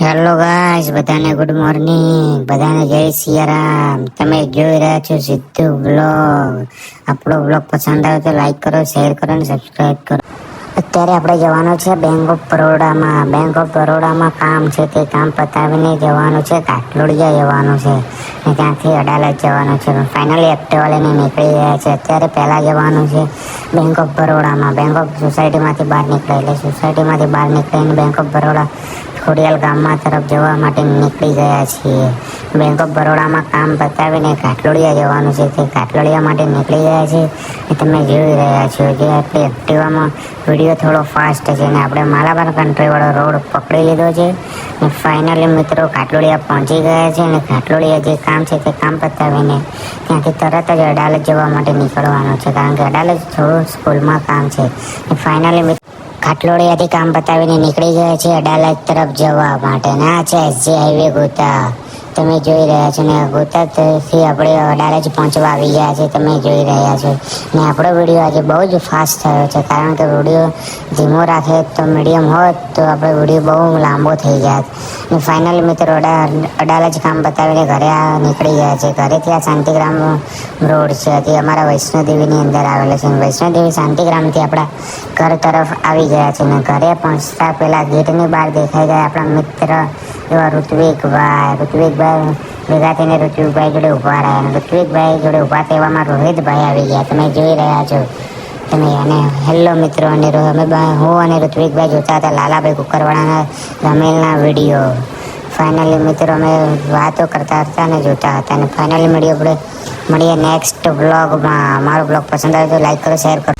Hello guys, બધાને good morning, બધાને જય સિયારામ. તમે જોઈ રહ્યા છો સિદ્ધુ બ્લોગ. આપણો બ્લોગ પસંદ આવે તો લાઈક કરો, શેર કરો અને સબસ્ક્રાઇબ કરો. અત્યારે આપણે જવાનું છે બેંક ઓફ બરોડામાં. બેંક ઓફ બરોડામાં કામ છે, તે કામ પતાવીને જવાનું છે કાટલોડિયા જવાનું છે અને ત્યાંથી અડાલજ જવાનું છે. ફાઇનલી એક્ટિવા લઈને નીકળી ગયા છે. અત્યારે પહેલાં જવાનું છે બેંક ઓફ બરોડામાં. બેંક ઓફ સોસાયટીમાંથી બહાર નીકળે એટલે સોસાયટીમાંથી બહાર નીકળીને બેંક ઓફ બરોડા ખોડિયાલ ગામમાં તરફ જવા માટે નીકળી ગયા છીએ. બેંક ઓફ બરોડામાં કામ પતાવીને કાટલોડિયા જવાનું છે, તે કાટલોડિયા માટે નીકળી ગયા છે. તમે જોઈ રહ્યા છો જે આપણી એક્ટિવામાં વિડીયો થોડો ફાસ્ટ છે અને આપણે માલાબાર કન્ટ્રીવાળો રોડ પકડી લીધો છે અને ફાઇનલી મિત્રો કાટલોડિયા પહોંચી ગયા છે અને કાટલોડિયા જે કામ છે તે કામ પતાવીને ત્યાંથી તરત જ અડાલજ જવા માટે નીકળવાનું છે, કારણ કે અડાલજ થોડું સ્કૂલમાં કામ છે. ફાઇનલી કાટલોડિયાથી કામ પતાવીને નીકળી ગયા છે અડાલજ તરફ જવા માટે. ના છે એસજી હાઈવે ગોતા. તમે જોઈ રહ્યા છો ને ગોતાથી આપણે અડાલજ પહોંચવા આવી ગયા છે. તમે જોઈ રહ્યા છો ને આપણો વિડીયો આજે બહુ જ ફાસ્ટ થયો છે, કારણ કે વિડીયો ધીમો રાખે તો મીડિયમ હોત તો આપણો વિડીયો બહુ લાંબો થઈ જાત. ને ફાઇનલી મિત્રો અડાલજ કામ બતાવીને ઘરે નીકળી ગયા છે. ઘરેથી આ શાંતિગ્રામ રોડ છે, તે અમારા વૈષ્ણોદેવીની અંદર આવેલો છે. વૈષ્ણોદેવી શાંતિગ્રામથી આપણા ઘર તરફ આવી ગયા છે ને ઘરે પહોંચતા પહેલાં ગેટની બહાર દેખાઈ ગયા આપણા મિત્ર એવા ઋત્વિકભાઈ ભેગા થઈને ઋત્વિકભાઈ જોડે ઊભા રહ્યા અને ઋત્વિકભાઈ જોડે ઊભા થવામાં રોહિતભાઈ આવી ગયા. તમે જોઈ રહ્યા છો તમે. અને હેલો મિત્રો, અને હું અને ઋત્વિકભાઈ જોતા હતા લાલાભાઈ કુકરવાળાના રમેલના વિડીયો. ફાઇનલી મિત્રો અમે વાતો કરતા હતા અને જોતા હતા અને ફાઇનલી મળીએ નેક્સ્ટ બ્લોગમાં. અમારો બ્લોગ પસંદ આવે તો લાઈક કરો, શેર કરો.